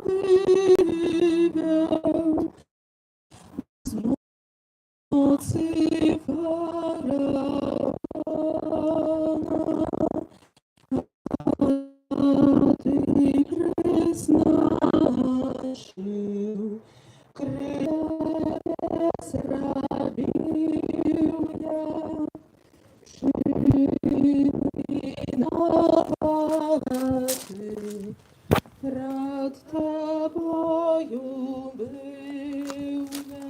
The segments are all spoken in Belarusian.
вивів з моці фараона, а ти крест нашив, крест рабів я, виноватий, рад тобою бив я.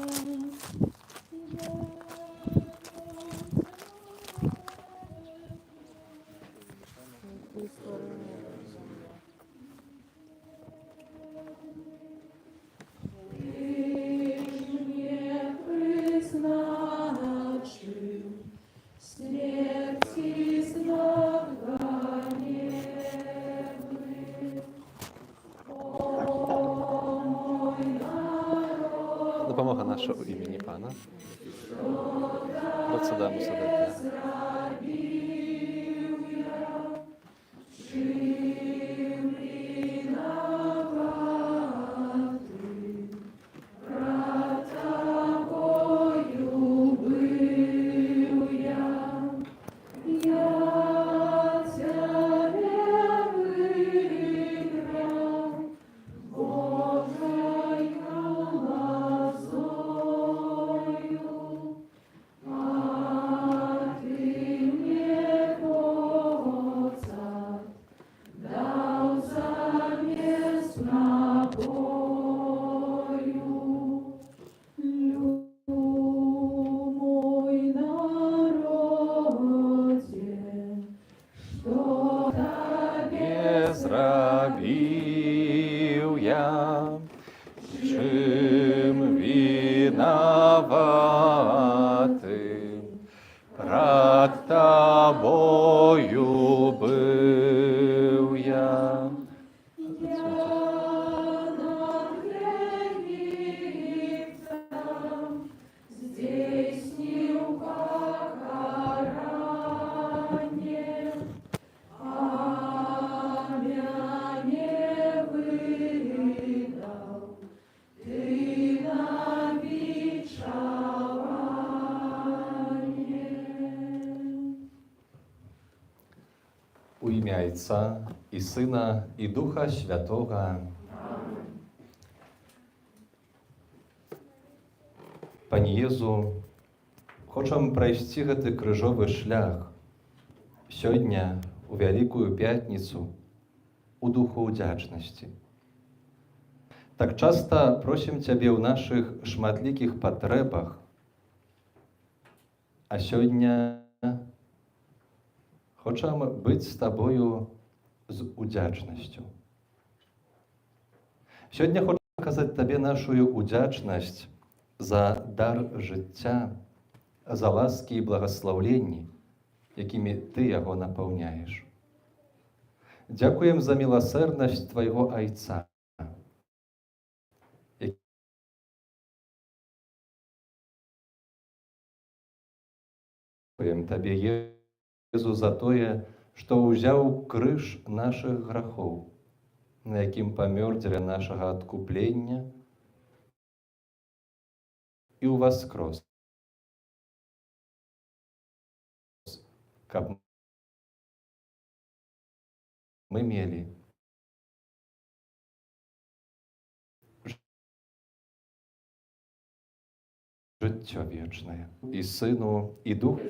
Ти ж мне призначив смерти знак ганебный. О, мой народ, Допомога наша у імені Пана. Процедаємо себе. зрабів я, жив виноватий, рад тобою бив я. Я тебе виграв Божою лозою, а ти мне поцап дав замість напою. Мой народе, что тебе Зрабів я, чим виноватий, рад тобою бив я. я над Египтом здійснив покарання, а мене видав ти на бичевание. У ім'я Отця і Сина, і Духа Святого. Пані Єзу, хочемо пройти гэты крыжовы шлях сёння, у Вялікую Пятніцу, у духу удзячнасці. Так часта просім Цябе ў нашых шматлікіх патрэбах, а сёння хочам быць з Табою з удзячнасцю. Сёння хочам паказаць Табе нашую удзячнасць за дар жыцця, за ласкі і благаслаўленні, якімі Ты яго напаўняеш. Дзякуем за міласэрнасць Твайго Айца, дзякуем Табе, Езу, за тое, што ўзяў крыж нашых грахоў, на якім памёр дзеля нашага адкуплення і ўваскрос, каб мы мелі жыццё вечнае. І Сыну, і Духу.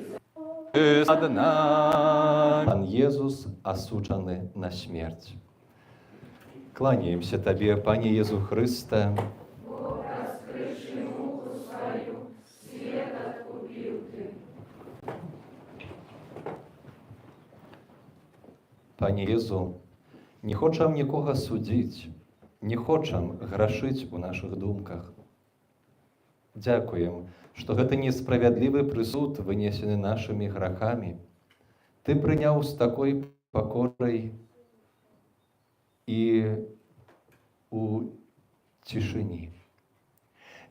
Пан Езус асуджаны на смерць. Кланяемся Табе, Пане Езу Хрысте. Пане Езу, не хочам нікога судзіць, не хочам грашыць у нашых думках. Дзякуем, што гэты несправядлівы прысуд, вынесены нашымі грахамі, Ты прыняў з такой пакорай і у цішыні.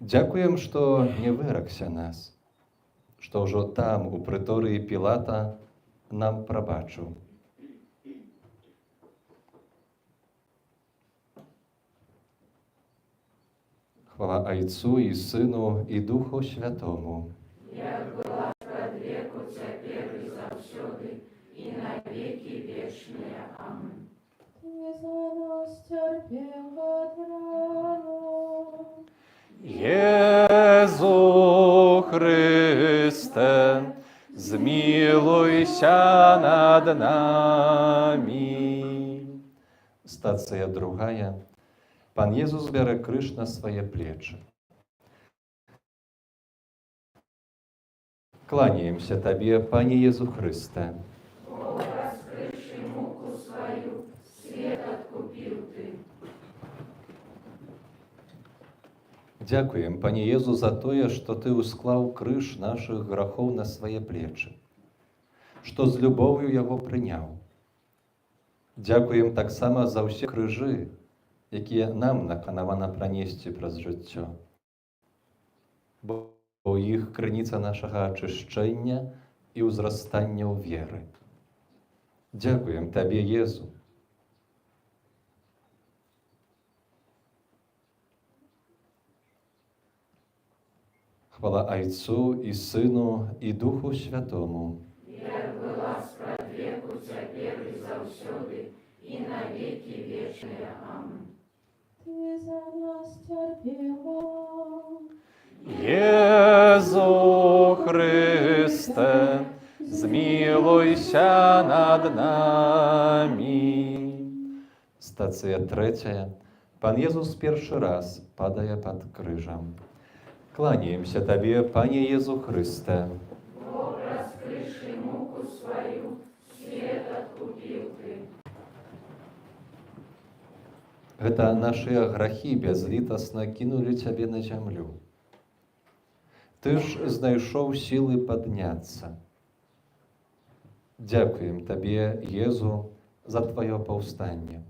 Дзякуем, што не выракся нас, што ўжо там, у прыторыі Пілата, нам прабачыў. Хвала Отцу и Сыну и Духу Святому. Як была пред веку, цяпер і заўсёды, і на веки вечные. Аминь. Ты за нас терпел от рану. Єзу Христе, змилуйся над нами. Стація другая. Пан Єзус бере крыж на своє плечі. Кланяемся Табе, Пане Єзу Христе. Бог, раскрывший муку свою, свет откупил ты. Дякуем, Пане Єзу, за тое, што Ты усклаў крыж нашых грахоў на свае плечы, што з любоўю яго прыняў. Дякуем таксама за ўсе крыжы, якія нам наканавана пранесці праз жыццё. Бо у іх крыніца нашага ачышчэння і ўзрастання ў веры. Дякуем Табе, Єзу. Хвала Отцу и Сыну и Духу Святому. Як была пред веку, цяпер і заўсёды, і на веки вечные. Аминь. Ты за нас терпел. Єзу Христе, змилуйся над нами. Стація третя. Пан Єзус перший раз падає під крижем. Кланяемся Табе, Пане Єзу Христе. Бог, раскрывший муку свою, свет откупил ты. Гэта нашыя грахі бязлітасна кінулі Цябе на зямлю. Ты ж знайшоў сілы падняцца. Дякуем Табе, Єзу, за Твоё паўстанне.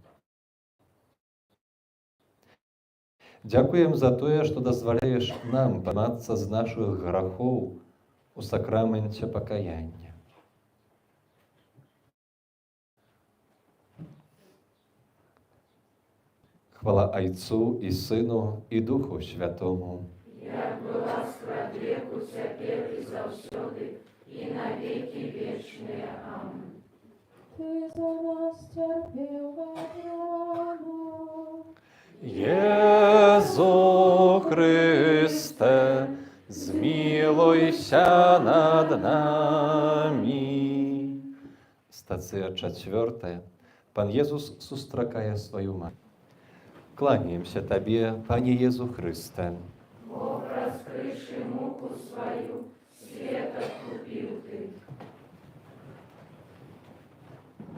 Дякуем за тое, што дазваляеш нам памацца з нашых грахоў у сакраменце пакаяння. Хвала Отцу и Сыну и Духу Святому. Як была пред веку, цяпер і заўсёды, і на веки вечные. Аминь. Ты за нас терпел от рану. Єзу Христе, змилуйся над нами. Стація четвертая. Пан Єзус сустракає свою мать. Кланяемся Табе, Пане Єзу Христе. Бог, раскрывший муку свою,